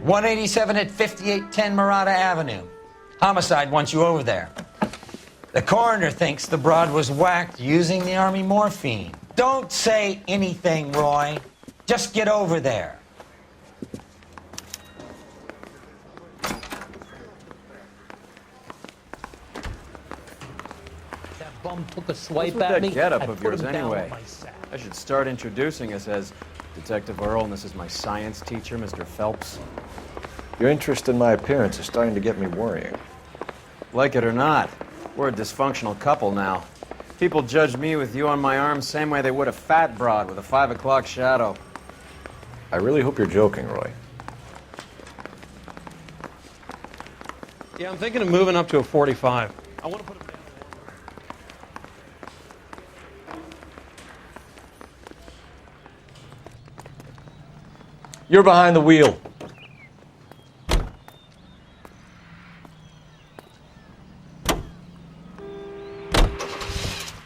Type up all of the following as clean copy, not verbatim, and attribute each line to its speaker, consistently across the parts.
Speaker 1: 187 at 5810 Murata Avenue. Homicide wants you over there. The coroner thinks the broad was whacked using the Army morphine. Don't say anything, Roy. Just get over there.
Speaker 2: That bum took a swipe
Speaker 3: What's with
Speaker 2: at
Speaker 3: that
Speaker 2: me.
Speaker 3: getup
Speaker 2: I
Speaker 3: of
Speaker 2: put
Speaker 3: yours
Speaker 2: him down
Speaker 3: anyway?
Speaker 2: on my sack.
Speaker 3: I should start introducing us as Detective Earl, and this is my science teacher, Mr. Phelps.
Speaker 4: Your interest in my appearance is starting to get me worrying.
Speaker 3: Like it or not, we're a dysfunctional couple now. People judge me with you on my arm same way they would a fat broad with a 5 o'clock shadow.
Speaker 4: I really hope you're joking, Roy.
Speaker 5: Yeah, I'm thinking of moving up to a 45. I want to put him down.
Speaker 4: You're behind the wheel.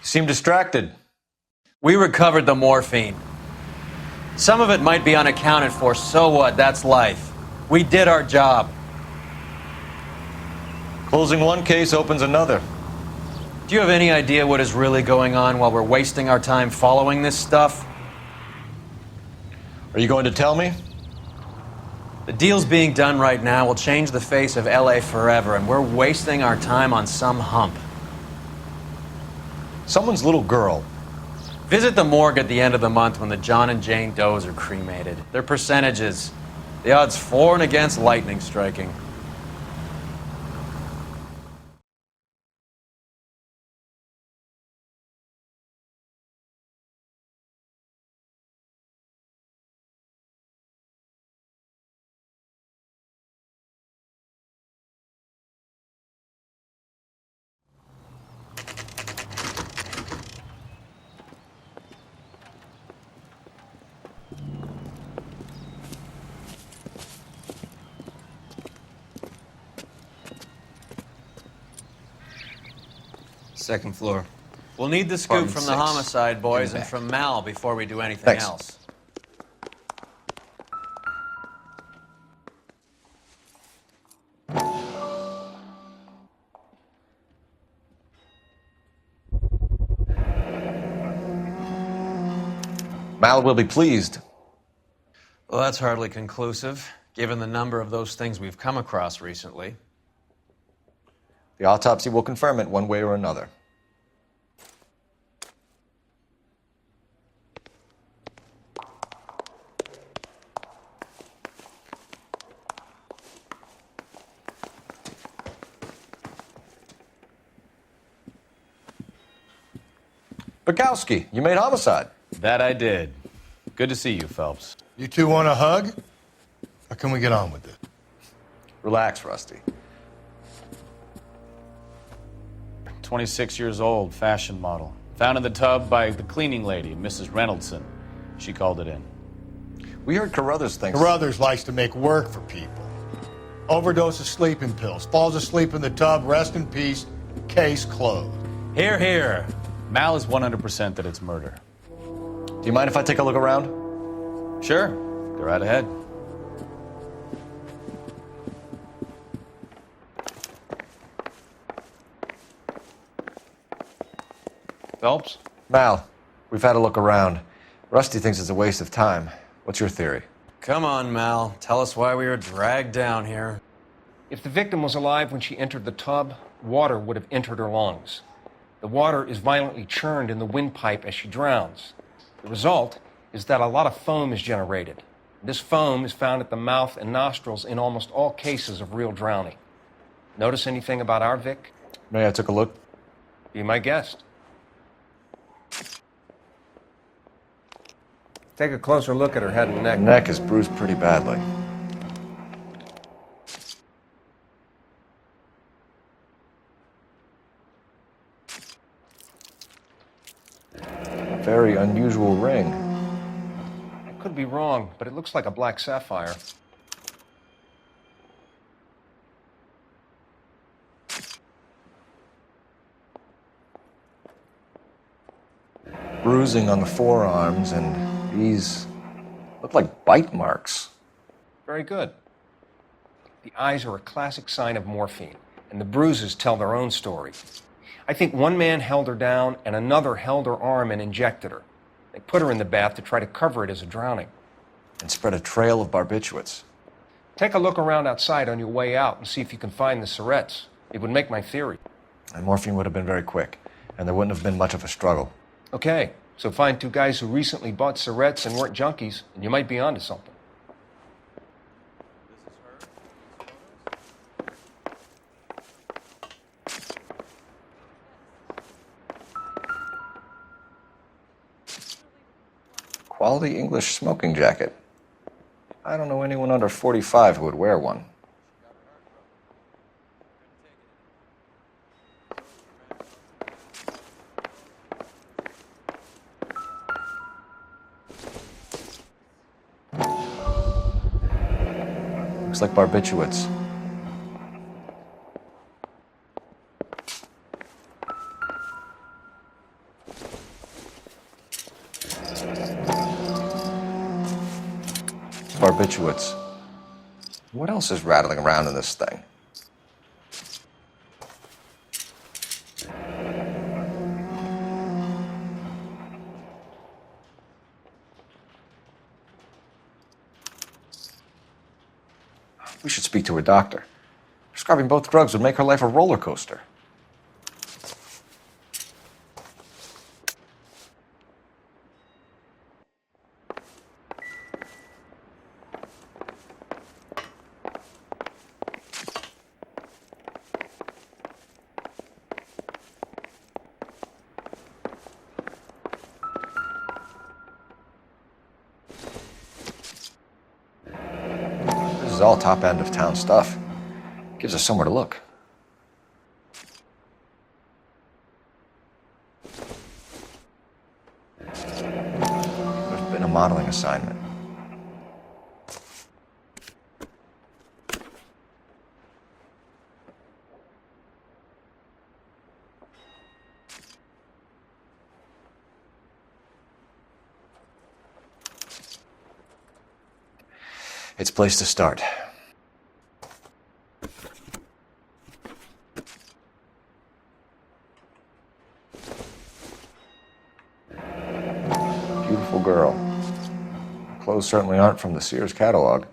Speaker 4: Seem distracted.
Speaker 3: We recovered the morphine. Some of it might be unaccounted for, so what? That's life. We did our job.
Speaker 4: Closing one case opens another.
Speaker 3: Do you have any idea what is really going on while we're wasting our time following this stuff?
Speaker 4: Are you going to tell me?
Speaker 3: The deals being done right now will change the face of LA forever, and we're wasting our time on some hump.
Speaker 4: Someone's little girl.
Speaker 3: Visit the morgue at the end of the month when the John and Jane Does are cremated. Their percentages. The odds for and against lightning striking.
Speaker 1: Second floor.
Speaker 3: We'll need the scoop
Speaker 1: Apartment
Speaker 3: from the
Speaker 1: 6.
Speaker 3: homicide boys
Speaker 1: In the
Speaker 3: and
Speaker 1: back.
Speaker 3: from Mal before we do anything
Speaker 4: Thanks.
Speaker 3: else.
Speaker 4: Mal will be pleased.
Speaker 3: Well, that's hardly conclusive, given the number of those things we've come across recently.
Speaker 4: The autopsy will confirm it one way or another. Bukowski, you made homicide.
Speaker 6: That I did. Good to see you, Phelps.
Speaker 7: You two want a hug? Or can we get on with it?
Speaker 4: Relax, Rusty.
Speaker 6: 26 years old, fashion model. Found in the tub by the cleaning lady, Mrs. Reynoldson. She called it in.
Speaker 4: We heard Carruthers thinks...
Speaker 7: Carruthers likes to make work for people. Overdose of sleeping pills. Falls asleep in the tub. Rest in peace. Case closed.
Speaker 6: Here, here. Mal is 100% that it's murder.
Speaker 4: Do you mind if I take a look around?
Speaker 6: Sure. Go right ahead. Phelps?
Speaker 4: Mal, we've had a look around. Rusty thinks it's a waste of time. What's your theory?
Speaker 3: Come on, Mal. Tell us why we were dragged down here.
Speaker 8: If the victim was alive when she entered the tub, water would have entered her lungs. The water is violently churned in the windpipe as she drowns. The result is that a lot of foam is generated. This foam is found at the mouth and nostrils in almost all cases of real drowning. Notice anything about our Vic?
Speaker 4: May I took a look?
Speaker 8: Be my guest. Take a closer look at her head and neck.
Speaker 4: Her neck is bruised pretty badly. A very unusual ring.
Speaker 8: I could be wrong, but it looks like a black sapphire.
Speaker 4: Bruising on the forearms, and these look like bite marks.
Speaker 8: Very good. The eyes are a classic sign of morphine, and the bruises tell their own story. I think one man held her down and another held her arm and injected her. They put her in the bath to try to cover it as a drowning.
Speaker 4: And spread a trail of barbiturates.
Speaker 8: Take a look around outside on your way out and see if you can find the syrettes. It would make my theory.
Speaker 4: And morphine would have been very quick, and there wouldn't have been much of a struggle.
Speaker 8: Okay, so find two guys who recently bought syrettes and weren't junkies, and you might be onto something.
Speaker 4: Quality English smoking jacket. I don't know anyone under 45 who would wear one. Looks like barbiturates. Barbiturates. What else is rattling around in this thing? We should speak to her doctor. Prescribing both drugs would make her life a roller coaster. This is all top end of town stuff. Gives us somewhere to look. There's been a modeling assignment. It's a place to start. Beautiful girl. Clothes certainly aren't from the Sears catalog.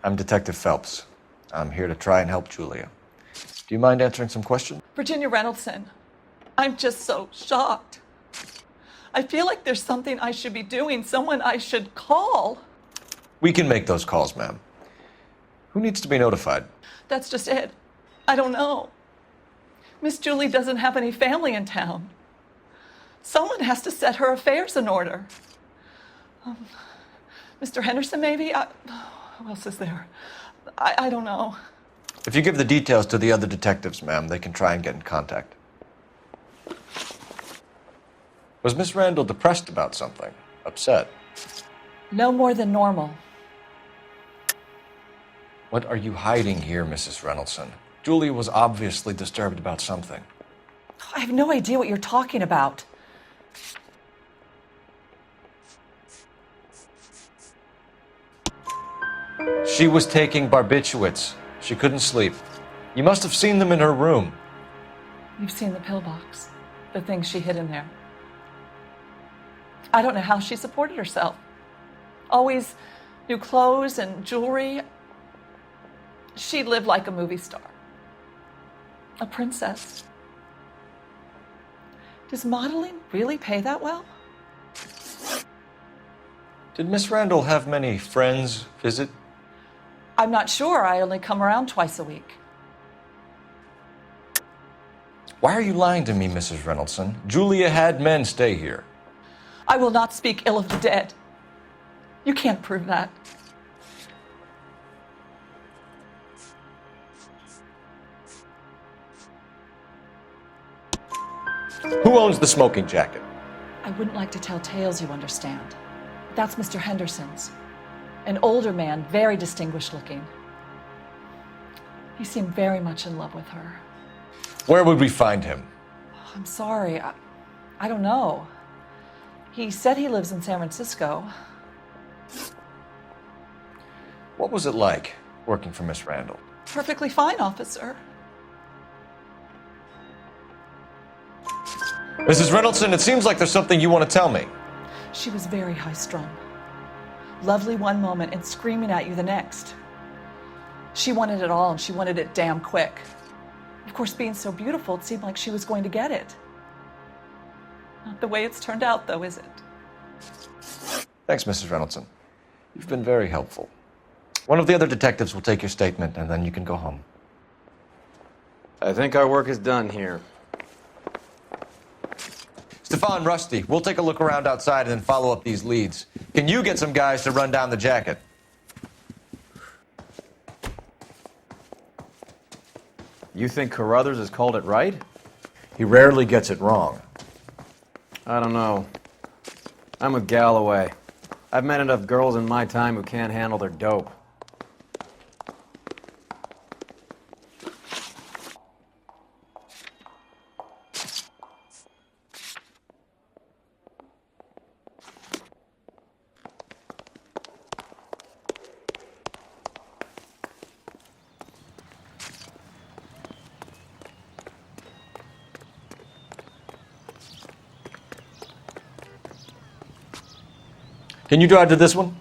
Speaker 4: I'm Detective Phelps. I'm here to try and help Julia. Do you mind answering some questions?
Speaker 9: Virginia Reynoldson, I'm just so shocked. I feel like there's something I should be doing, someone I should call.
Speaker 4: We can make those calls, ma'am. Who needs to be notified?
Speaker 9: That's just it. I don't know. Miss Julie doesn't have any family in town. Someone has to set her affairs in order. Mr. Henderson, maybe? Who else is there? I don't know.
Speaker 4: If you give the details to the other detectives, ma'am, they can try and get in contact. Was Miss Randall depressed about something? Upset?
Speaker 9: No more than normal.
Speaker 4: What are you hiding here, Mrs. Reynoldson? Julia was obviously disturbed about something.
Speaker 9: I have no idea what you're talking about.
Speaker 4: She was taking barbiturates. She couldn't sleep. You must have seen them in her room.
Speaker 9: You've seen the pillbox, the things she hid in there. I don't know how she supported herself. Always new clothes and jewelry. She lived like a movie star. A princess. Does modeling really pay that well?
Speaker 4: Did Miss Randall have many friends visit?
Speaker 9: I'm not sure. I only come around twice a week.
Speaker 4: Why are you lying to me, Mrs. Reynoldson? Julia had men stay here.
Speaker 9: I will not speak ill of the dead. You can't prove that.
Speaker 4: Who owns the smoking jacket?
Speaker 9: I wouldn't like to tell tales, you understand. That's Mr. Henderson's. An older man, very distinguished looking. He seemed very much in love with her.
Speaker 4: Where would we find him?
Speaker 9: I'm sorry. I don't know. He said he lives in San Francisco.
Speaker 4: What was it like working for Miss Randall?
Speaker 9: Perfectly fine, officer.
Speaker 4: Mrs. Reynoldsson, it seems like there's something you want to tell me.
Speaker 9: She was very high-strung. Lovely one moment and screaming at you the next. She wanted it all, and she wanted it damn quick. Of course, being so beautiful, it seemed like she was going to get it. Not the way it's turned out, though, is it?
Speaker 4: Thanks, Mrs. Reynoldsson. You've been very helpful. One of the other detectives will take your statement, and then you can go home.
Speaker 3: I think our work is done here.
Speaker 4: Stefan, Rusty, we'll take a look around outside and then follow up these leads. Can you get some guys to run down the jacket?
Speaker 3: You think Carruthers has called it right?
Speaker 4: He rarely gets it wrong.
Speaker 3: I don't know. I'm with Galloway. I've met enough girls in my time who can't handle their dope.
Speaker 4: Can you drive to this one?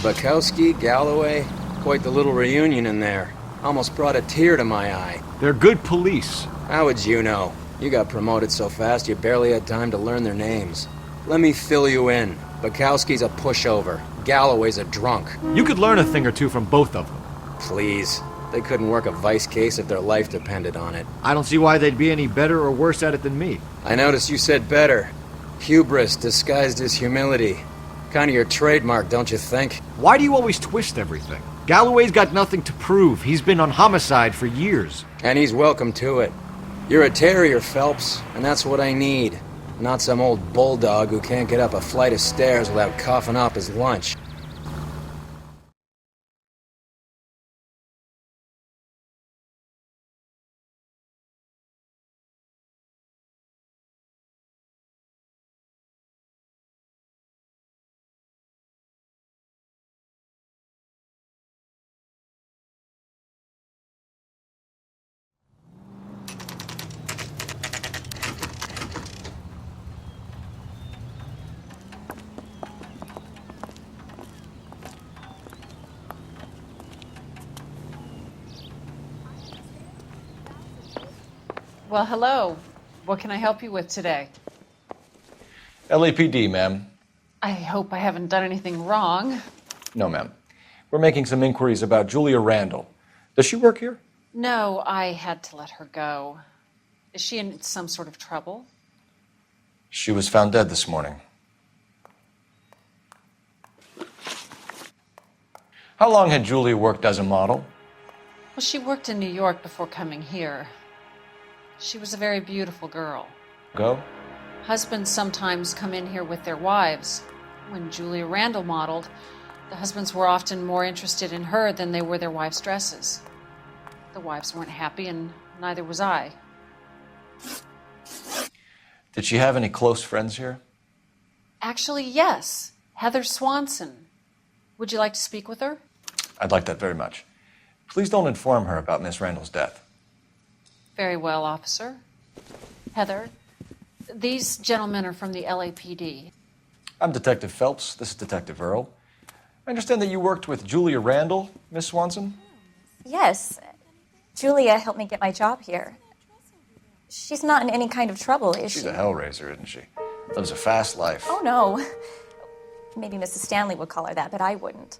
Speaker 10: Bukowski, Galloway, quite the little reunion in there. Almost brought a tear to my eye.
Speaker 11: They're good police.
Speaker 10: How would you know? You got promoted so fast you barely had time to learn their names. Let me fill you in. Bukowski's a pushover. Galloway's a drunk.
Speaker 11: You could learn a thing or two from both of them.
Speaker 10: Please. They couldn't work a vice case if their life depended on it.
Speaker 11: I don't see why they'd be any better or worse at it than me.
Speaker 10: I noticed you said better. Hubris disguised as humility. Kind of your trademark, don't you think?
Speaker 11: Why do you always twist everything? Galloway's got nothing to prove. He's been on homicide for years.
Speaker 10: And he's welcome to it. You're a terrier, Phelps, and that's what I need. Not some old bulldog who can't get up a flight of stairs without coughing up his lunch.
Speaker 12: Well, hello. What can I help you with today?
Speaker 4: LAPD, ma'am.
Speaker 12: I hope I haven't done anything wrong.
Speaker 4: No, ma'am. We're making some inquiries about Julia Randall. Does she work here?
Speaker 12: No, I had to let her go. Is she in some sort of trouble?
Speaker 4: She was found dead this morning. How long had Julia worked as a model?
Speaker 12: Well, she worked in New York before coming here. She was a very beautiful girl.
Speaker 4: Go?
Speaker 12: Husbands sometimes come in here with their wives. When Julia Randall modeled, the husbands were often more interested in her than they were their wives' dresses. The wives weren't happy, and neither was I.
Speaker 4: Did she have any close friends here?
Speaker 12: Actually, yes. Heather Swanson. Would you like to speak with her?
Speaker 4: I'd like that very much. Please don't inform her about Miss Randall's death.
Speaker 12: Very well, officer. Heather, these gentlemen are from the LAPD.
Speaker 4: I'm Detective Phelps. This is Detective Earl. I understand that you worked with Julia Randall, Miss Swanson?
Speaker 13: Yes. Julia helped me get my job here. She's not in any kind of trouble, is she?
Speaker 4: She's a hellraiser, isn't she? Lives a fast life.
Speaker 13: Oh, no. Maybe Mrs. Stanley would call her that, but I wouldn't.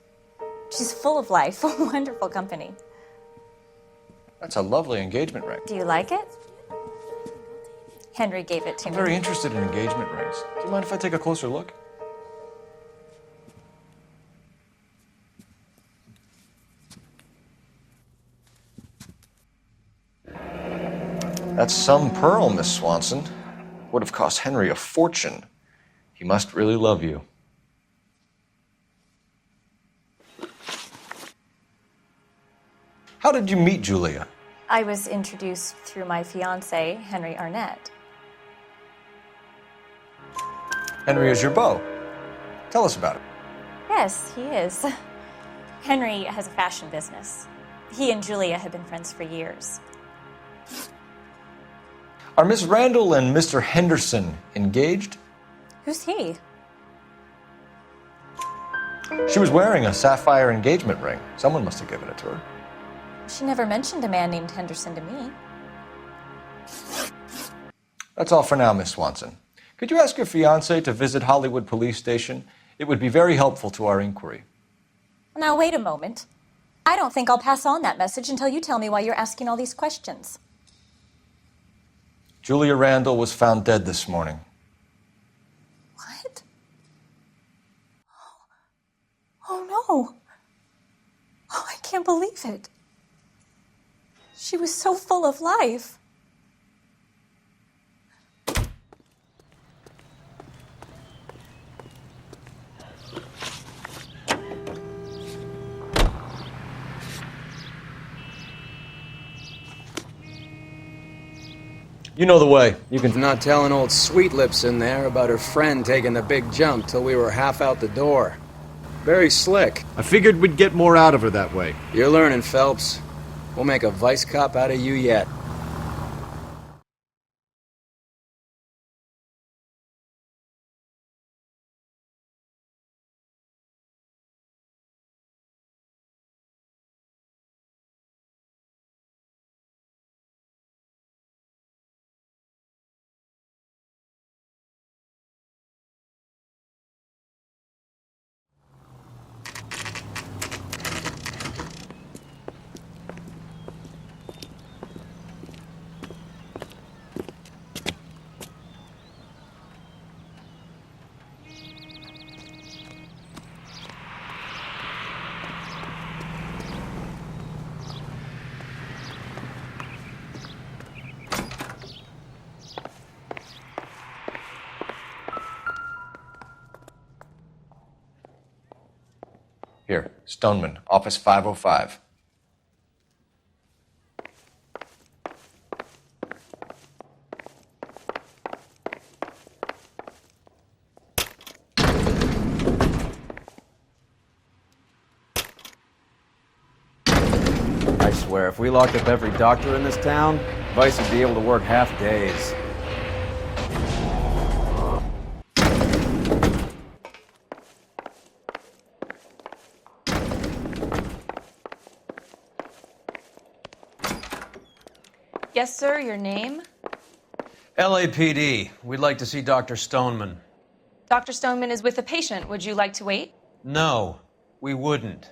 Speaker 13: She's full of life, wonderful company.
Speaker 4: That's a lovely engagement ring.
Speaker 13: Do you like it? Henry gave it to me.
Speaker 4: I'm very interested in engagement rings. Do you mind if I take a closer look? That's some pearl, Miss Swanson. Would have cost Henry a fortune. He must really love you. How did you meet Julia?
Speaker 13: I was introduced through my fiancé, Henry Arnett.
Speaker 4: Henry is your beau. Tell us about it.
Speaker 13: Yes, he is. Henry has a fashion business. He and Julia have been friends for years.
Speaker 4: Are Miss Randall and Mr. Henderson engaged?
Speaker 13: Who's he?
Speaker 4: She was wearing a sapphire engagement ring. Someone must have given it to her.
Speaker 13: She never mentioned a man named Henderson to me.
Speaker 4: That's all for now, Miss Swanson. Could you ask your fiancé to visit Hollywood Police Station? It would be very helpful to our inquiry.
Speaker 13: Now, wait a moment. I don't think I'll pass on that message until you tell me why you're asking all these questions.
Speaker 4: Julia Randall was found dead this morning.
Speaker 13: What? Oh, no. Oh, I can't believe it. She was so full of life.
Speaker 4: You know the way. You can...
Speaker 10: Not telling old Sweet Lips in there about her friend taking the big jump till we were half out the door. Very slick.
Speaker 11: I figured we'd get more out of her that way.
Speaker 10: You're learning, Phelps. We'll make a vice cop out of you yet.
Speaker 4: Here, Stoneman, office 505.
Speaker 3: I swear, if we locked up every doctor in this town, Vice would be able to work half days.
Speaker 14: Yes, sir, your name?
Speaker 5: LAPD. We'd like to see Dr. Stoneman.
Speaker 14: Dr. Stoneman is with a patient. Would you like to wait?
Speaker 5: No, we wouldn't.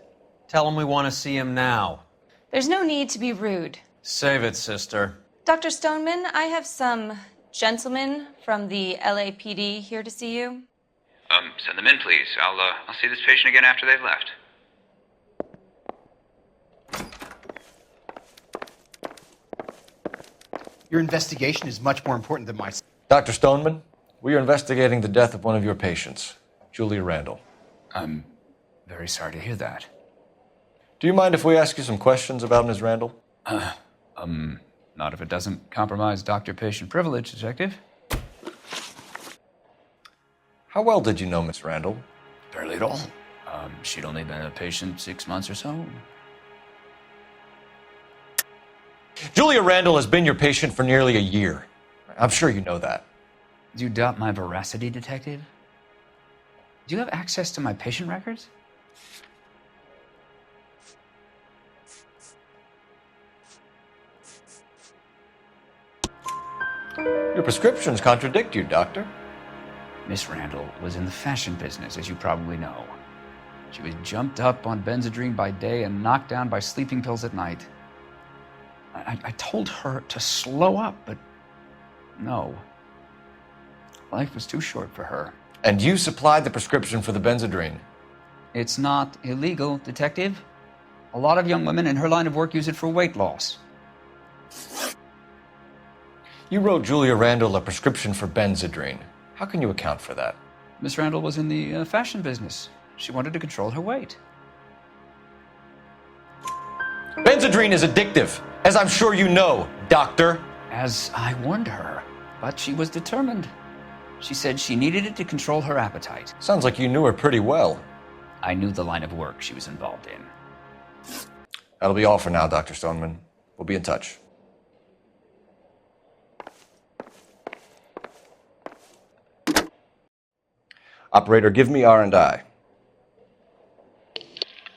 Speaker 5: Tell him we want to see him now.
Speaker 14: There's no need to be rude.
Speaker 5: Save it, sister.
Speaker 14: Dr. Stoneman, I have some gentlemen from the LAPD here to see you.
Speaker 15: Send them in, please. I'll see this patient again after they've left.
Speaker 16: Your investigation is much more important than my...
Speaker 4: Dr. Stoneman, we are investigating the death of one of your patients, Julia Randall.
Speaker 15: I'm very sorry to hear that.
Speaker 4: Do you mind if we ask you some questions about Ms. Randall?
Speaker 15: Not if it doesn't compromise doctor-patient privilege, Detective.
Speaker 4: How well did you know Ms. Randall?
Speaker 15: Barely at all. She'd only been a patient 6 months or so.
Speaker 4: Julia Randall has been your patient for nearly a year. I'm sure you know that.
Speaker 15: Do you doubt my veracity, Detective? Do you have access to my patient records?
Speaker 4: Your prescriptions contradict you, Doctor.
Speaker 15: Miss Randall was in the fashion business, as you probably know. She was jumped up on Benzedrine by day and knocked down by sleeping pills at night. I told her to slow up, but no. Life was too short for her.
Speaker 4: And you supplied the prescription for the Benzedrine?
Speaker 15: It's not illegal, Detective. A lot of young women in her line of work use it for weight loss.
Speaker 4: You wrote Julia Randall a prescription for Benzedrine. How can you account for that?
Speaker 15: Miss Randall was in the fashion business. She wanted to control her weight.
Speaker 4: Benzedrine is addictive, as I'm sure you know, doctor.
Speaker 15: As I warned her, but she was determined. She said she needed it to control her appetite.
Speaker 4: Sounds like you knew her pretty well.
Speaker 15: I knew the line of work she was involved in.
Speaker 4: That'll be all for now, Dr. Stoneman. We'll be in touch. Operator, give me R&I.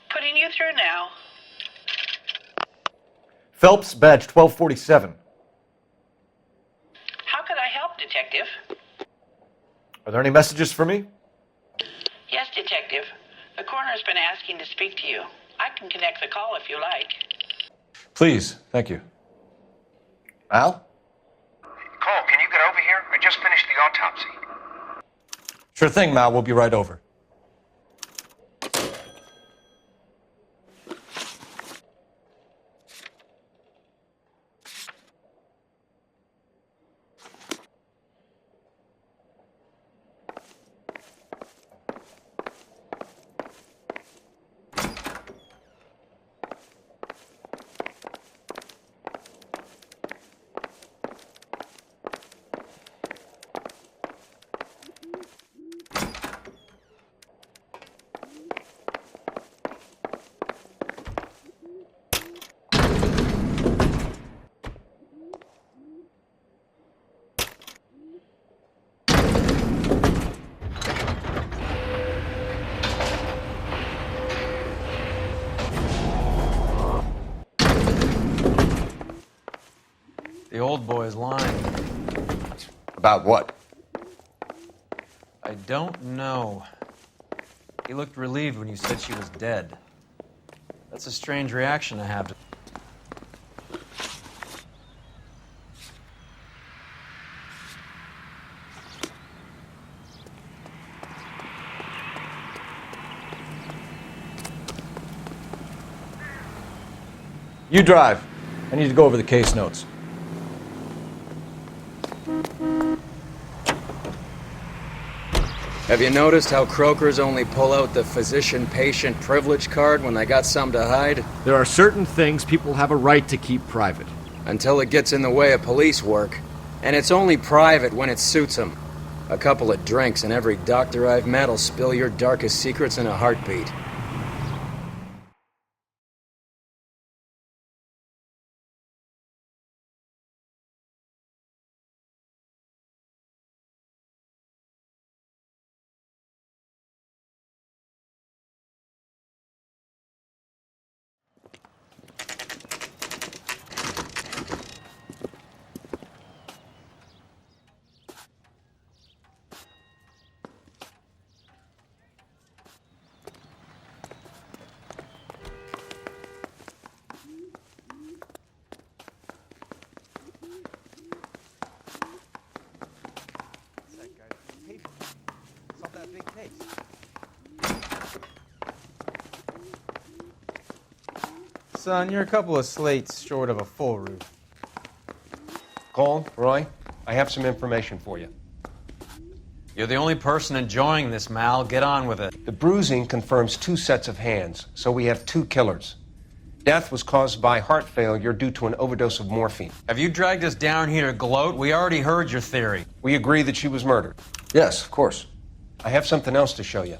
Speaker 17: Putting you through now.
Speaker 4: Phelps, badge 1247.
Speaker 17: How could I help, Detective?
Speaker 4: Are there any messages for me?
Speaker 17: Yes, Detective. The coroner's been asking to speak to you. I can connect the call if you like.
Speaker 4: Please, thank you. Al?
Speaker 8: Cole, can you get over here? I just finished the autopsy.
Speaker 4: Sure thing, Mal. We'll be right over.
Speaker 5: The old boy's lying.
Speaker 4: About what?
Speaker 5: I don't know. He looked relieved when you said she was dead. That's a strange reaction to have.
Speaker 4: You drive. I need to go over the case notes.
Speaker 10: Have you noticed how Croakers only pull out the physician-patient privilege card when they got something to hide?
Speaker 11: There are certain things people have a right to keep private.
Speaker 10: Until it gets in the way of police work. And it's only private when it suits them. A couple of drinks and every doctor I've met will spill your darkest secrets in a heartbeat.
Speaker 5: Son, you're a couple of slates short of a full roof.
Speaker 8: Cole, Roy, I have some information for you.
Speaker 5: You're the only person enjoying this, Mal. Get on with it.
Speaker 8: The bruising confirms 2 sets of hands, so we have 2 killers. Death was caused by heart failure due to an overdose of morphine.
Speaker 5: Have you dragged us down here to gloat? We already heard your theory.
Speaker 8: We agree that she was murdered.
Speaker 4: Yes, of course.
Speaker 8: I have something else to show you.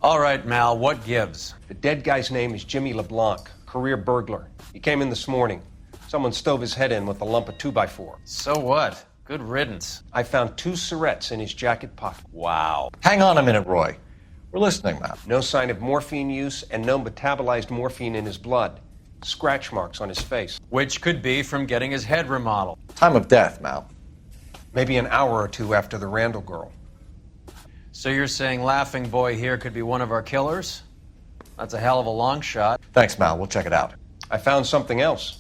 Speaker 5: All right, Mal, what gives?
Speaker 8: The dead guy's name is Jimmy LeBlanc, career burglar. He came in this morning. Someone stove his head in with a lump of 2x4.
Speaker 5: So what? Good riddance.
Speaker 8: I found 2 syrettes in his jacket pocket.
Speaker 5: Wow.
Speaker 4: Hang on a minute, Roy. We're listening, Mal.
Speaker 8: No sign of morphine use and no metabolized morphine in his blood. Scratch marks on his face.
Speaker 5: Which could be from getting his head remodeled.
Speaker 4: Time of death, Mal.
Speaker 8: Maybe an hour or 2 after the Randall girl.
Speaker 5: So you're saying Laughing Boy here could be one of our killers? That's a hell of a long shot.
Speaker 4: Thanks, Mal. We'll check it out.
Speaker 8: I found something else.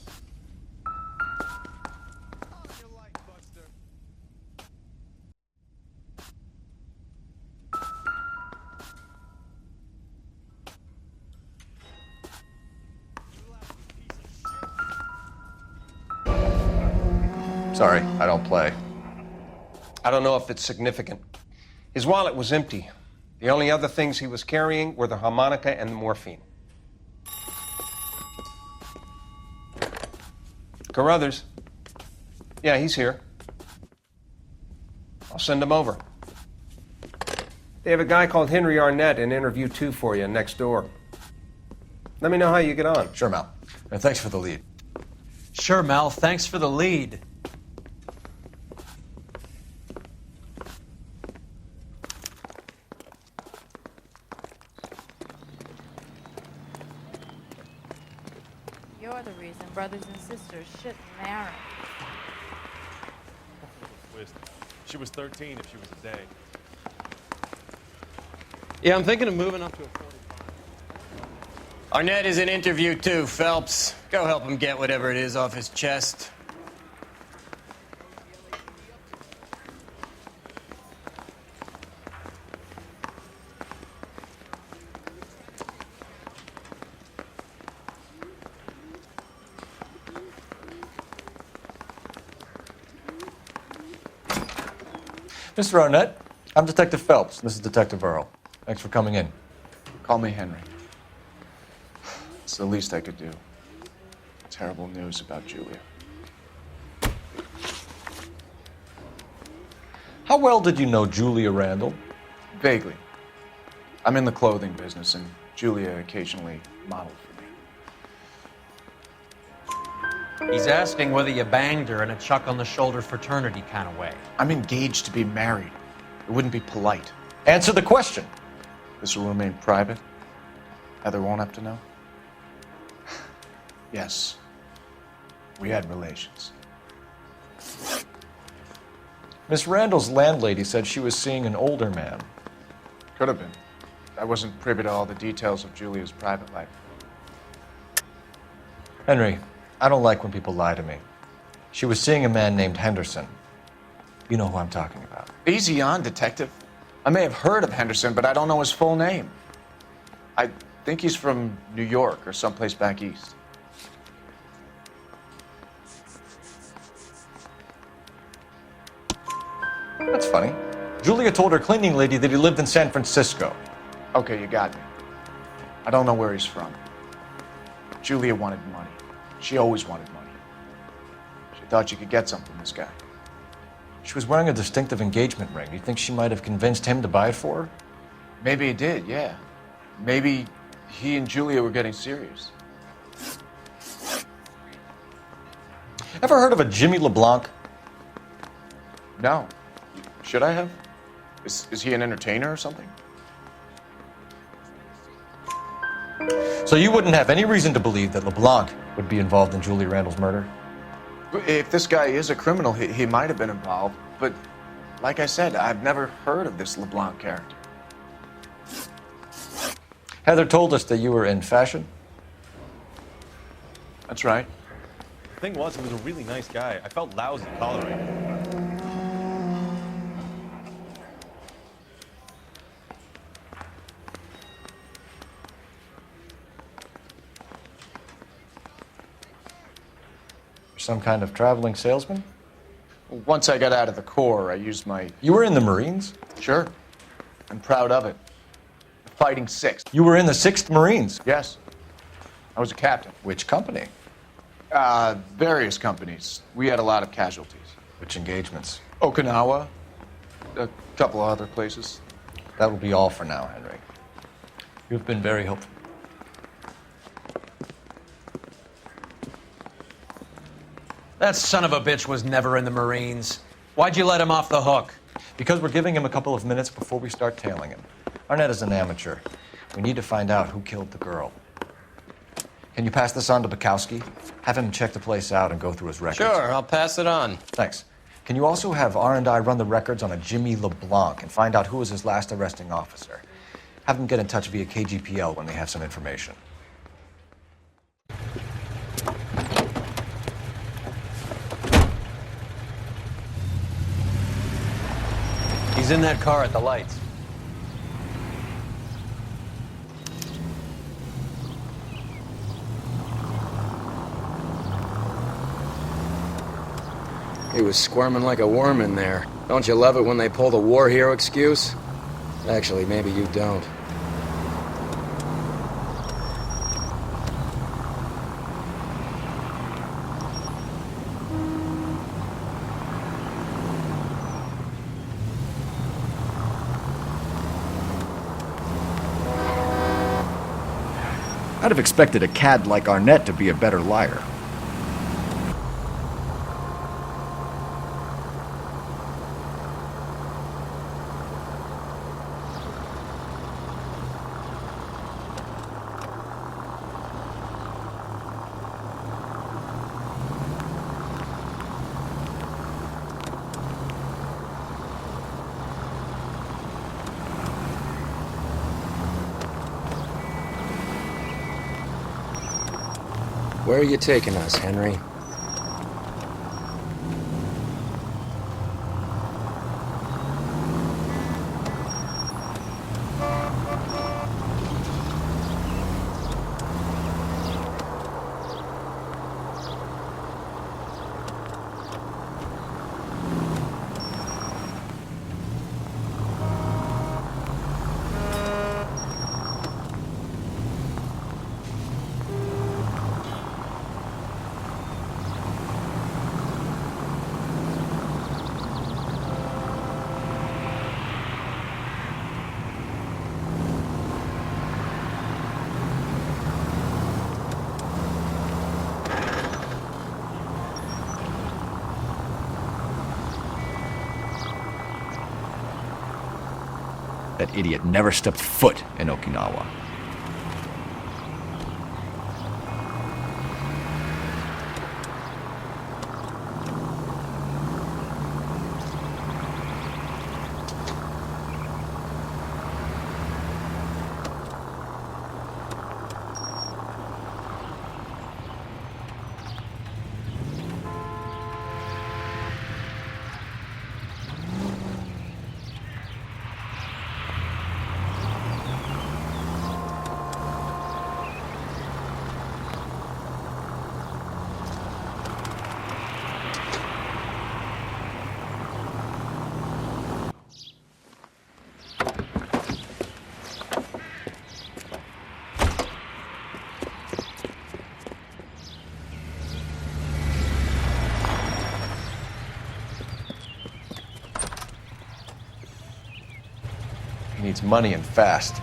Speaker 4: Sorry, I don't play.
Speaker 8: I don't know if it's significant. His wallet was empty. The only other things he was carrying were the harmonica and the morphine. Carruthers. Yeah, he's here. I'll send him over. They have a guy called Henry Arnett in interview 2 for you next door. Let me know how you get on.
Speaker 4: Sure, Mel. And thanks for the lead.
Speaker 5: Sure, Mel. Thanks for the lead.
Speaker 18: You're the reason brothers and sisters shouldn't marry.
Speaker 19: She was 13 if she was a day.
Speaker 5: Yeah, I'm thinking of moving up to a 45.
Speaker 3: Arnett is in interview 2, Phelps. Go help him get whatever it is off his chest.
Speaker 4: Mr. Arnett, I'm Detective Phelps. This is Detective Earl. Thanks for coming in.
Speaker 20: Call me Henry. It's the least I could do. Terrible news about Julia.
Speaker 4: How well did you know Julia Randall?
Speaker 20: Vaguely. I'm in the clothing business, and Julia occasionally modeled for me.
Speaker 5: He's asking whether you banged her in a chuck-on-the-shoulder fraternity kind of way.
Speaker 20: I'm engaged to be married. It wouldn't be polite.
Speaker 4: Answer the question.
Speaker 20: This will remain private? Heather won't have to know? Yes. We had relations.
Speaker 4: Miss Randall's landlady said she was seeing an older man.
Speaker 20: Could have been. I wasn't privy to all the details of Julia's private life.
Speaker 4: Henry, I don't like when people lie to me. She was seeing a man named Henderson. You know who I'm talking about.
Speaker 20: Easy on, Detective. I may have heard of Henderson, but I don't know his full name. I think he's from New York or someplace back east.
Speaker 4: That's funny. Julia told her cleaning lady that he lived in San Francisco.
Speaker 20: Okay, you got me. I don't know where he's from. Julia wanted money. She always wanted money. She thought she could get something from this guy.
Speaker 4: She was wearing a distinctive engagement ring. Do you think she might have convinced him to buy it for her?
Speaker 20: Maybe he did, yeah. Maybe he and Julia were getting serious.
Speaker 4: Ever heard of a Jimmy LeBlanc?
Speaker 20: No. Should I have? Is he an entertainer or something?
Speaker 4: So you wouldn't have any reason to believe that LeBlanc would be involved in Julia Randall's murder?
Speaker 20: If this guy is a criminal, he might have been involved. But like I said, I've never heard of this LeBlanc character.
Speaker 4: Heather told us that you were in fashion.
Speaker 20: That's right.
Speaker 19: The thing was, he was a really nice guy. I felt lousy tolerating him.
Speaker 4: Some kind of traveling salesman?
Speaker 20: Once I got out of the Corps, I used my...
Speaker 4: You were in the Marines?
Speaker 20: Sure. I'm proud of it. Fighting 6th.
Speaker 4: You were in the 6th Marines?
Speaker 20: Yes. I was a captain.
Speaker 4: Which company?
Speaker 20: Various companies. We had a lot of casualties.
Speaker 4: Which engagements?
Speaker 20: Okinawa. A couple of other places.
Speaker 4: That will be all for now, Henry. You've been very helpful.
Speaker 5: That son of a bitch was never in the Marines. Why'd you let him off the hook?
Speaker 4: Because we're giving him a couple of minutes before we start tailing him. Arnett is an amateur. We need to find out who killed the girl. Can you pass this on to Bukowski? Have him check the place out and go through his records.
Speaker 3: Sure, I'll pass it on.
Speaker 4: Thanks. Can you also have R&I run the records on a Jimmy LeBlanc and find out who was his last arresting officer? Have them get in touch via KGPL when they have some information.
Speaker 5: He's in that car at the lights.
Speaker 10: He was squirming like a worm in there. Don't you love it when they pull the war hero excuse? Actually, maybe you don't.
Speaker 11: I'd have expected a cad like Arnett to be a better liar.
Speaker 10: Where are you taking us, Henry?
Speaker 11: That idiot never stepped foot in Okinawa.
Speaker 4: He needs money and fast.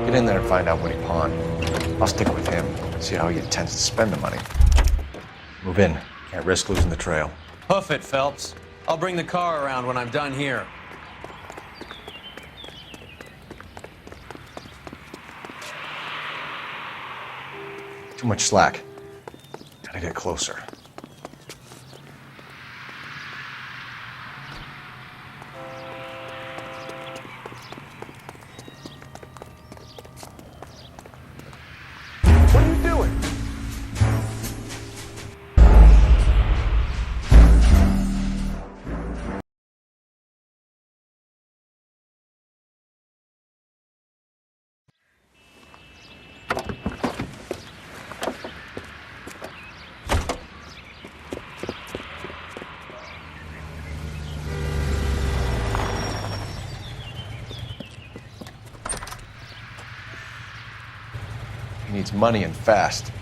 Speaker 4: Get in there and find out what he pawned. I'll stick with him, see how he intends to spend the money. Move in. Can't risk losing the trail.
Speaker 5: Hoof it, Phelps. I'll bring the car around when I'm done here.
Speaker 4: Too much slack. Gotta get closer.
Speaker 7: What are you doing?
Speaker 4: He needs money and fast.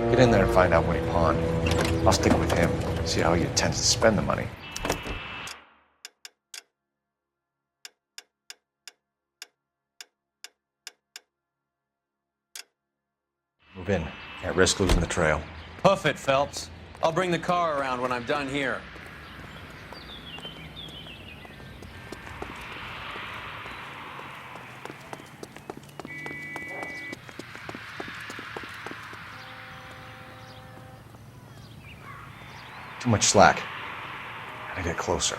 Speaker 4: Get in there and find out what he pawned. I'll stick with him, see how he intends to spend the money. Move in. Can't risk losing the trail.
Speaker 5: Hoof it, Phelps. I'll bring the car around when I'm done here.
Speaker 4: Too much slack. Gotta get closer.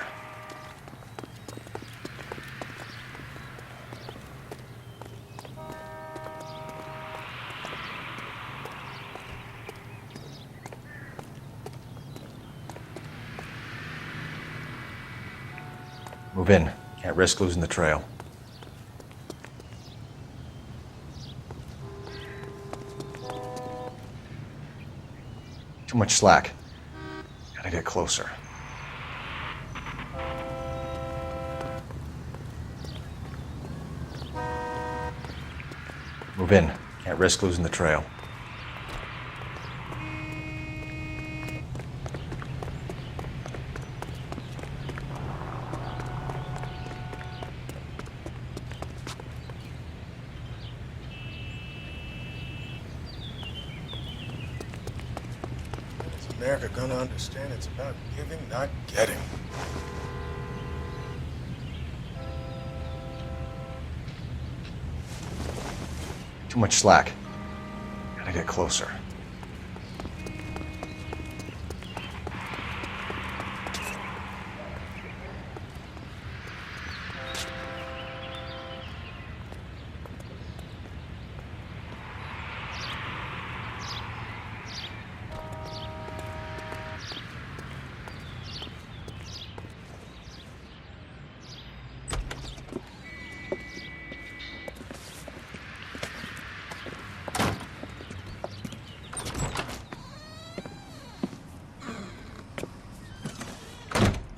Speaker 4: Move in. Can't risk losing the trail. Too much slack. Gotta get closer. Move in. Can't risk losing the trail.
Speaker 7: Is America gonna understand it's about giving, not getting?
Speaker 4: Too much slack. Gotta get closer.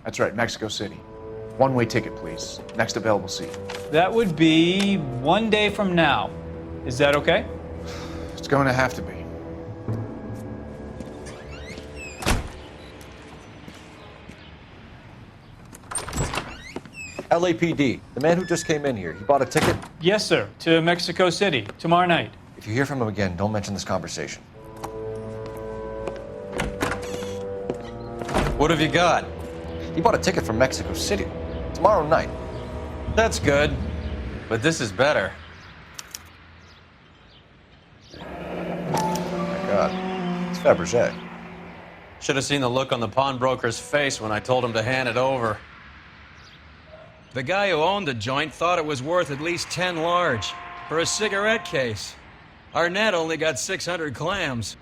Speaker 20: That's right, Mexico City. One-way ticket, please. Next available seat.
Speaker 2: That would be 1 day from now. Is that okay?
Speaker 20: It's going to have to be.
Speaker 4: LAPD, the man who just came in here, he bought a ticket?
Speaker 2: Yes, sir. To Mexico City, tomorrow night.
Speaker 4: If you hear from him again, don't mention this conversation.
Speaker 5: What have you got?
Speaker 4: He bought a ticket from Mexico City. Tomorrow night.
Speaker 5: That's good. But this is better.
Speaker 4: Oh my God. It's Fabergé.
Speaker 5: Should have seen the look on the pawnbroker's face when I told him to hand it over.
Speaker 10: The guy who owned the joint thought it was worth at least 10 large for a cigarette case. Arnett only got 600 clams.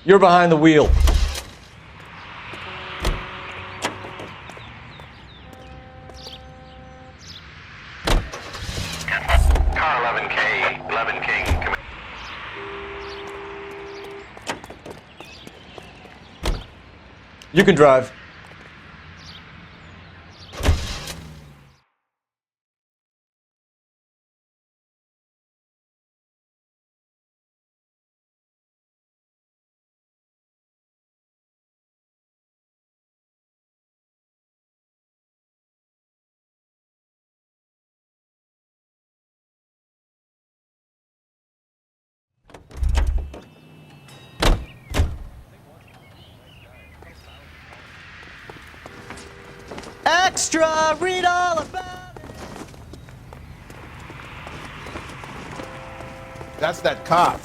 Speaker 4: You're behind the wheel.
Speaker 21: Car 11K, 11 King.
Speaker 4: You can drive.
Speaker 2: Extra! Read all about it!
Speaker 7: That's that cop.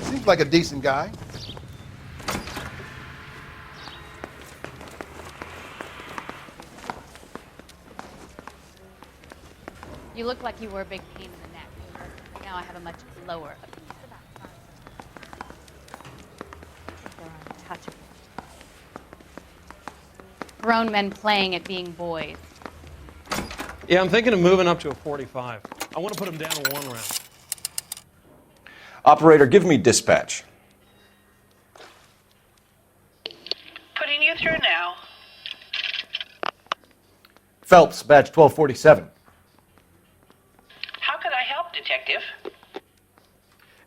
Speaker 7: Seems like a decent guy.
Speaker 22: You look like you were a big pain in the neck. Now I have a much lower opinion. They're untouchable. Grown men playing at being boys.
Speaker 23: Yeah, I'm thinking of moving up to a 45. I want to put him down to 1 round.
Speaker 4: Operator, give me dispatch.
Speaker 17: Putting you through now.
Speaker 4: Phelps, badge 1247.
Speaker 17: How could I help, Detective?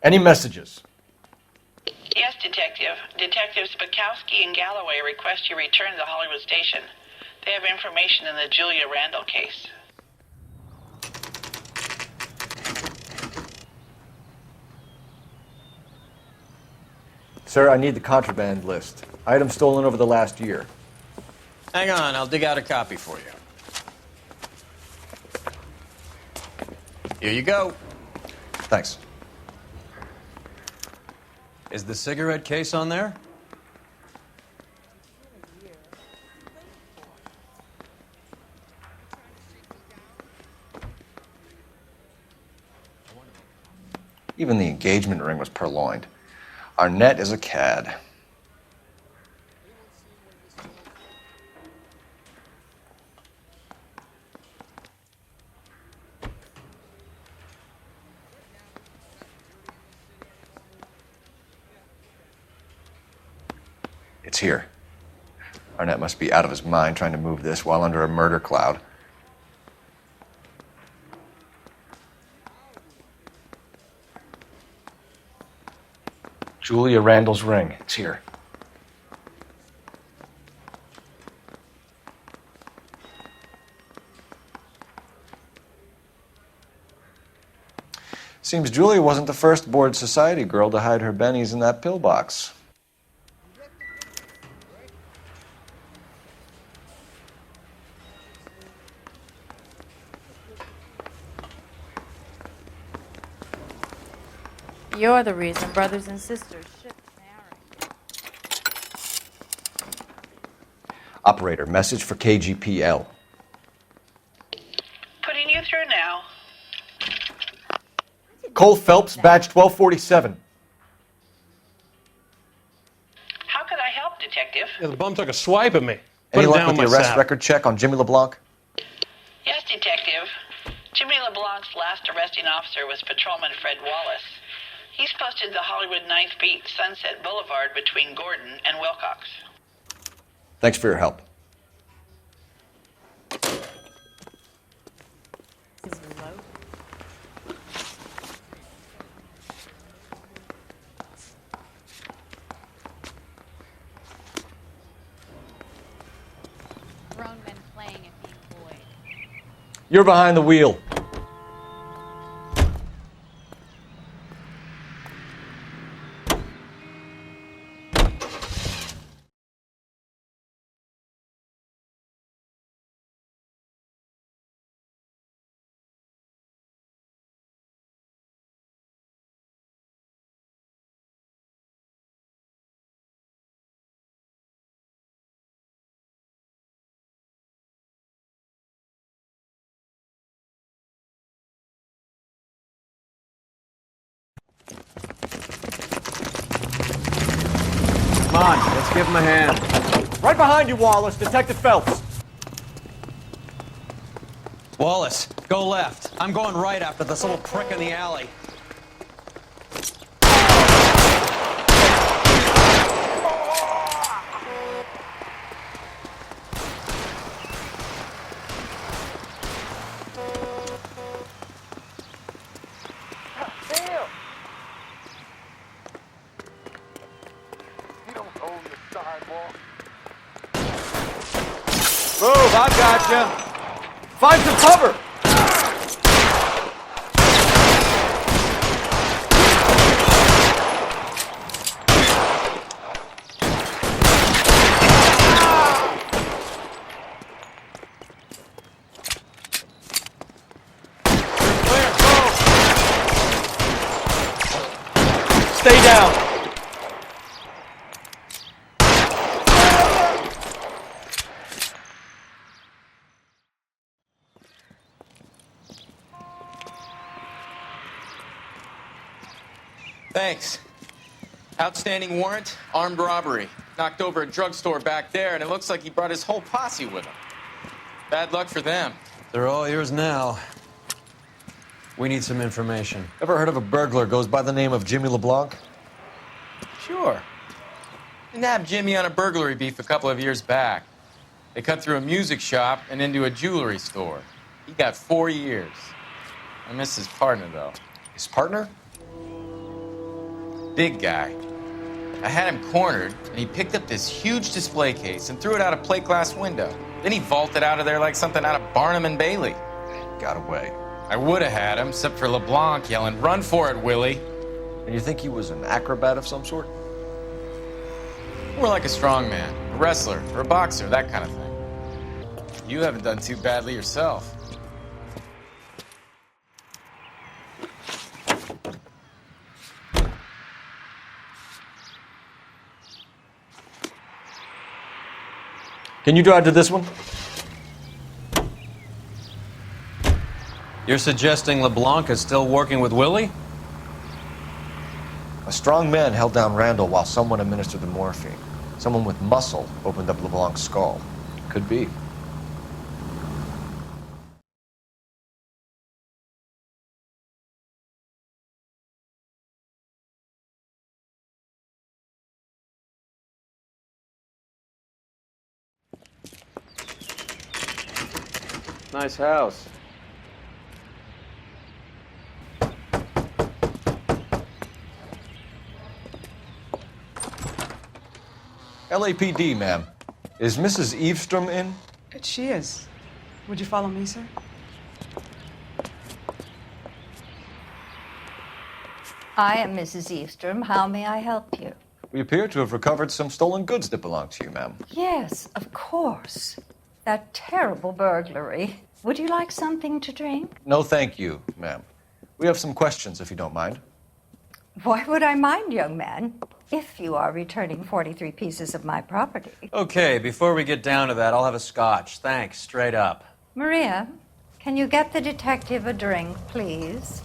Speaker 4: Any messages?
Speaker 17: Yes, Detective. Detectives Bukowski and Galloway request you return to the Hollywood station. They have information in the Julia Randall case.
Speaker 4: Sir, I need the contraband list. Items stolen over the last year.
Speaker 5: Hang on, I'll dig out a copy for you. Here you go.
Speaker 4: Thanks.
Speaker 5: Is the cigarette case on there?
Speaker 4: Even the engagement ring was purloined. Arnett is a cad. It's here. Arnett must be out of his mind trying to move this while under a murder cloud.
Speaker 8: Julia Randall's ring. It's here.
Speaker 4: Seems Julia wasn't the first bored society girl to hide her bennies in that pillbox.
Speaker 18: You're the reason brothers and sisters shouldn't marry.
Speaker 4: Operator, message for KGPL.
Speaker 17: Putting you through now.
Speaker 11: Cole Phelps, badge 1247.
Speaker 17: How could I help, Detective?
Speaker 23: Yeah, the bum took a swipe at me.
Speaker 4: Any
Speaker 23: Put it
Speaker 4: luck
Speaker 23: down
Speaker 4: with the
Speaker 23: my
Speaker 4: arrest
Speaker 23: saddle.
Speaker 4: record check on Jimmy LeBlanc?
Speaker 17: Yes, Detective. Jimmy LeBlanc's last arresting officer was Patrolman Fred Wallace. He's posted the Hollywood 9th Beat Sunset Boulevard between Gordon and Wilcox.
Speaker 4: Thanks for your help.
Speaker 22: Grown men playing at being boys.
Speaker 11: You're behind the wheel.
Speaker 3: Come on, let's give him a hand.
Speaker 11: Right behind you, Wallace. Detective Phelps.
Speaker 5: Wallace, go left. I'm going right after this little prick in the alley.
Speaker 11: Move, I gotcha. Find some cover. Clear, go. Stay down.
Speaker 1: Thanks. Outstanding warrant, armed robbery. Knocked over a drugstore back there, and it looks like he brought his whole posse with him. Bad luck for them.
Speaker 5: They're all yours now. We need some information.
Speaker 4: Ever heard of a burglar goes by the name of Jimmy LeBlanc?
Speaker 1: Sure. They nabbed Jimmy on a burglary beef a couple of years back. They cut through a music shop and into a jewelry store. He got 4 years. I miss his partner, though.
Speaker 4: His partner?
Speaker 1: Big guy. I had him cornered, and he picked up this huge display case and threw it out a plate glass window. Then he vaulted out of there like something out of Barnum and Bailey.
Speaker 4: Got away.
Speaker 1: I would have had him, except for LeBlanc yelling, "Run for it, Willie!"
Speaker 4: And you think he was an acrobat of some sort?
Speaker 1: More like a strongman, a wrestler, or a boxer, that kind of thing. You haven't done too badly yourself.
Speaker 4: Can you drive to this one?
Speaker 5: You're suggesting LeBlanc is still working with Willie?
Speaker 4: A strong man held down Randall while someone administered the morphine. Someone with muscle opened up LeBlanc's skull. Could be.
Speaker 3: Nice house.
Speaker 4: LAPD, ma'am. Is Mrs. Eavestrom in?
Speaker 6: She is. Would you follow me, sir?
Speaker 9: I am Mrs. Eavestrom. How may I help you?
Speaker 4: We appear to have recovered some stolen goods that belong to you, ma'am.
Speaker 9: Yes, of course. That terrible burglary. Would you like something to drink?
Speaker 4: No, thank you, ma'am. We have some questions, if you don't mind.
Speaker 9: Why would I mind, young man, if you are returning 43 pieces of my property?
Speaker 5: Okay, before we get down to that, I'll have a scotch. Thanks, straight up.
Speaker 9: Maria, can you get the detective a drink, please?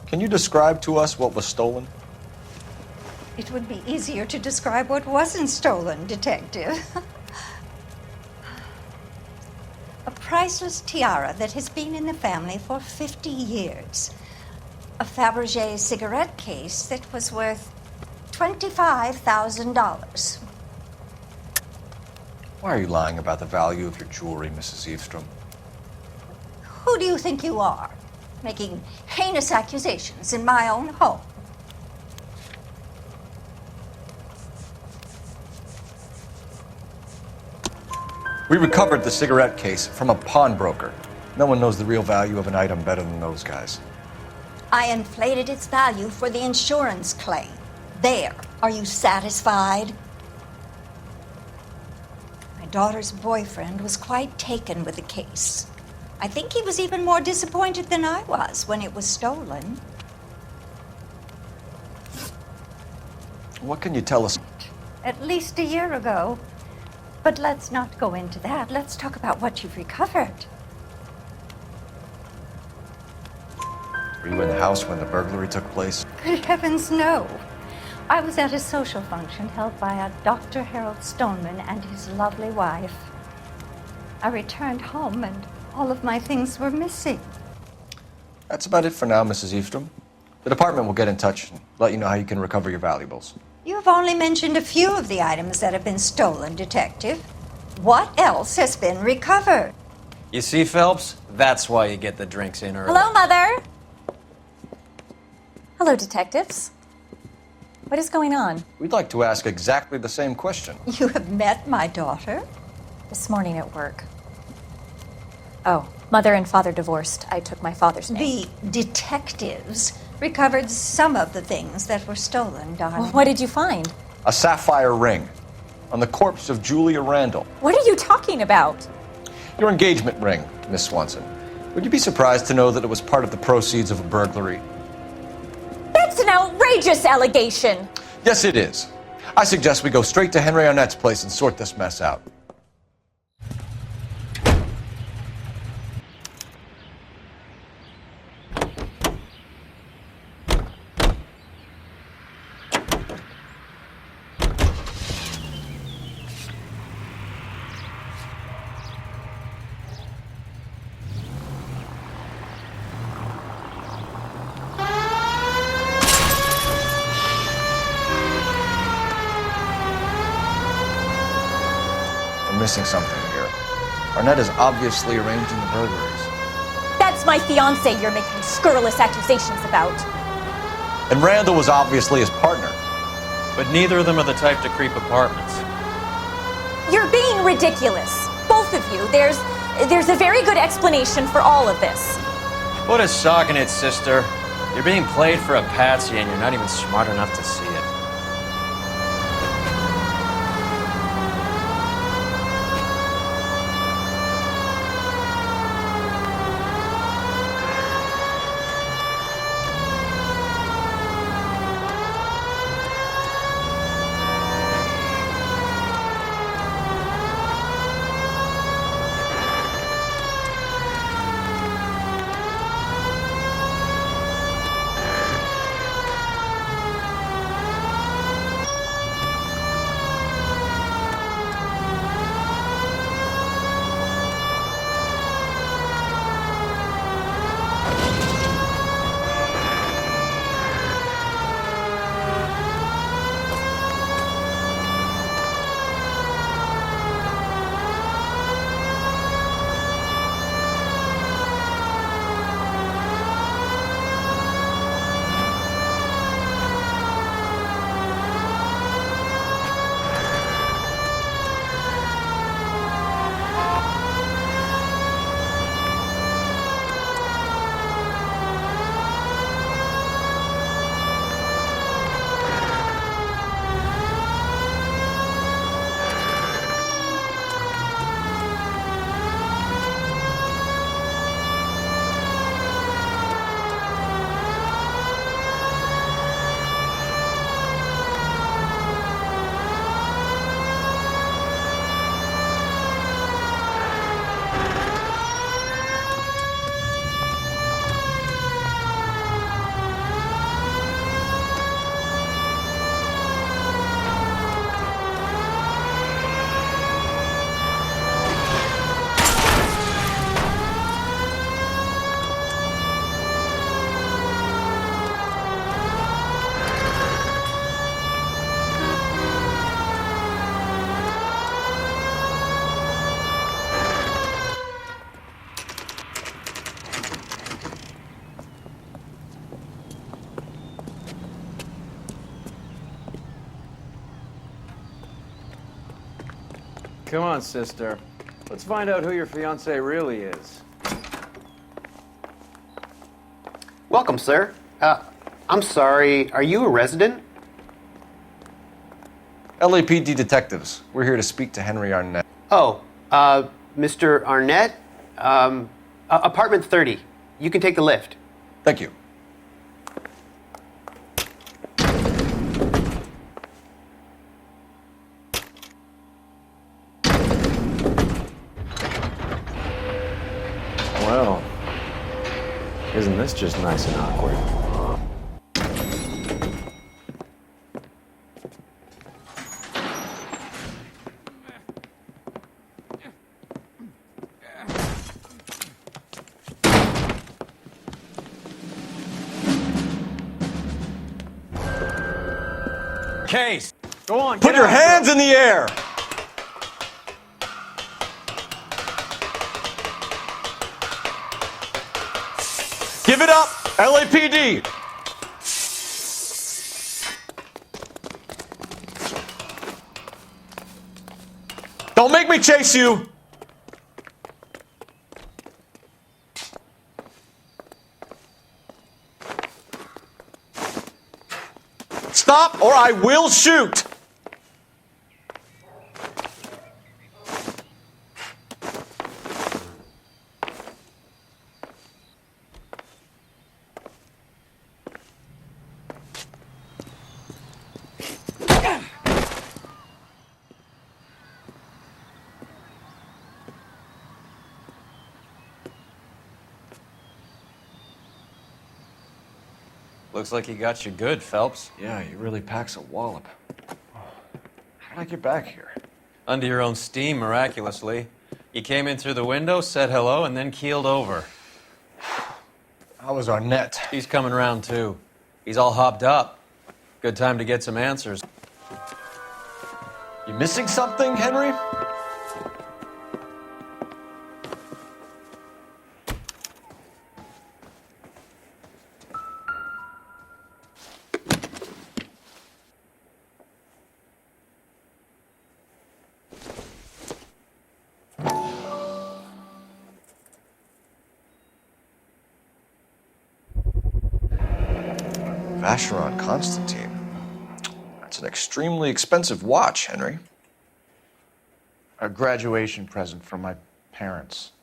Speaker 4: Can you describe to us what was stolen?
Speaker 9: It would be easier to describe what wasn't stolen, Detective. A priceless tiara that has been in the family for 50 years. A Fabergé cigarette case that was worth $25,000.
Speaker 4: Why are you lying about the value of your jewelry, Mrs. Eavestrom?
Speaker 9: Who do you think you are, making heinous accusations in my own home?
Speaker 4: We recovered the cigarette case from a pawnbroker. No one knows the real value of an item better than those guys.
Speaker 9: I inflated its value for the insurance claim. There. Are you satisfied? My daughter's boyfriend was quite taken with the case. I think he was even more disappointed than I was when it was stolen.
Speaker 4: What can you tell us?
Speaker 9: At least a year ago. But let's not go into that. Let's talk about what you've recovered.
Speaker 4: Were you in the house when the burglary took place?
Speaker 9: Good heavens, no. I was at a social function held by a Dr. Harold Stoneman and his lovely wife. I returned home and all of my things were missing.
Speaker 4: That's about it for now, Mrs. Eavestrom. The department will get in touch and let you know how you can recover your valuables.
Speaker 9: You have only mentioned a few of the items that have been stolen, Detective. What else has been recovered?
Speaker 5: You see, Phelps? That's why you get the drinks in early.
Speaker 13: Hello, Mother. Hello, detectives. What is going on?
Speaker 4: We'd like to ask exactly the same question.
Speaker 9: You have met my daughter?
Speaker 13: This morning at work. Oh, mother and father divorced. I took my father's name.
Speaker 9: The detectives recovered some of the things that were stolen, darling.
Speaker 13: Well, what did you find?
Speaker 4: A sapphire ring on the corpse of Julia Randall.
Speaker 13: What are you talking about?
Speaker 4: Your engagement ring, Miss Swanson. Would you be surprised to know that it was part of the proceeds of a burglary?
Speaker 13: That's an outrageous allegation.
Speaker 4: Yes, it is. I suggest we go straight to Henry Arnett's place and sort this mess out. Missing something here. Arnett is obviously arranging the burglaries.
Speaker 13: That's my fiance you're making scurrilous accusations about.
Speaker 4: And Randall was obviously his partner.
Speaker 5: But neither of them are the type to creep apartments.
Speaker 13: You're being ridiculous. Both of you. There's a very good explanation for all of this.
Speaker 5: What a sock in it, sister. You're being played for a patsy and you're not even smart enough to see it.
Speaker 3: Come on, sister. Let's find out who your fiancé really is.
Speaker 12: Welcome, sir. I'm sorry, are you a resident?
Speaker 4: LAPD detectives. We're here to speak to Henry Arnett.
Speaker 12: Oh, Mr. Arnett? Apartment 30. You can take the lift.
Speaker 4: Thank you.
Speaker 3: Well, isn't this just nice and awkward?
Speaker 4: Case!
Speaker 3: Go on,
Speaker 4: Put your hands in the air! Give it up, LAPD! Don't make me chase you! Stop or I will shoot!
Speaker 3: Looks like he got you good, Phelps.
Speaker 4: Yeah, he really packs a wallop. How did I get back here?
Speaker 5: Under your own steam, miraculously. You came in through the window, said hello, and then keeled over.
Speaker 4: How was Arnett?
Speaker 5: He's coming around, too. He's all hopped up. Good time to get some answers.
Speaker 4: You missing something, Henry? Vacheron Constantine. That's an extremely expensive watch, Henry.
Speaker 20: A graduation present from my parents.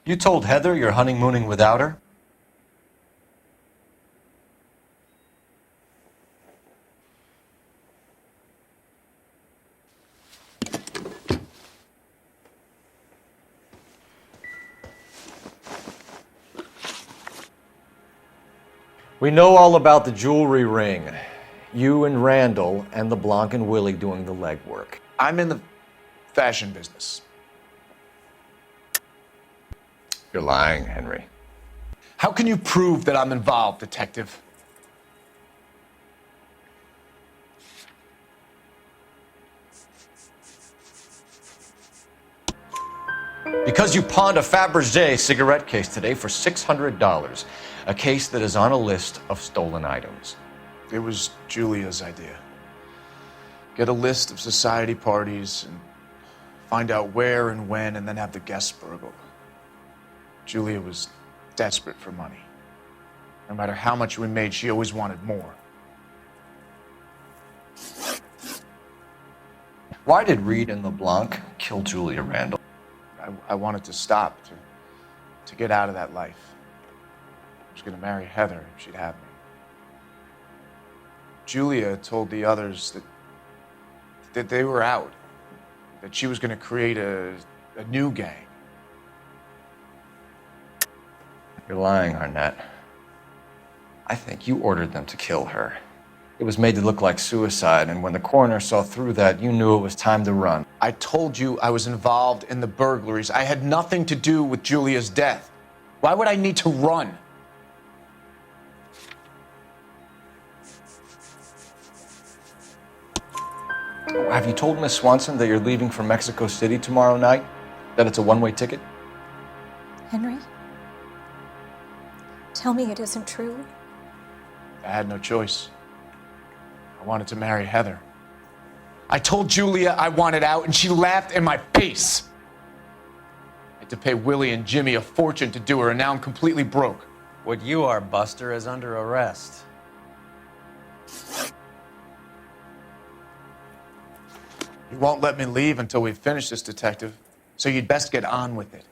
Speaker 4: You told Heather you're honeymooning without her? We know all about the jewelry ring. You and Randall and LeBlanc and Willie doing the legwork.
Speaker 20: I'm in the fashion business.
Speaker 4: You're lying, Henry.
Speaker 20: How can you prove that I'm involved, detective?
Speaker 4: Because you pawned a Fabergé cigarette case today for $600. A case that is on a list of stolen items.
Speaker 20: It was Julia's idea. Get a list of society parties and find out where and when and then have the guests burgled. Julia was desperate for money. No matter how much we made, she always wanted more.
Speaker 4: Why did Reed and LeBlanc kill Julia Randall?
Speaker 20: I wanted to stop, to get out of that life. I was going to marry Heather if she'd have me. Julia told the others that they were out, that she was going to create a new gang.
Speaker 4: You're lying, Arnett. I think you ordered them to kill her. It was made to look like suicide, and when the coroner saw through that, you knew it was time to run.
Speaker 20: I told you I was involved in the burglaries. I had nothing to do with Julia's death. Why would I need to run?
Speaker 4: Have you told Miss Swanson that you're leaving for Mexico City tomorrow night? That it's a one-way ticket?
Speaker 13: Henry? Tell me it isn't true.
Speaker 20: I had no choice. I wanted to marry Heather. I told Julia I wanted out, and she laughed in my face. I had to pay Willie and Jimmy a fortune to do her, and now I'm completely broke.
Speaker 3: What you are, Buster, is under arrest.
Speaker 20: You won't let me leave until we've finished this, Detective, so you'd best get on with it.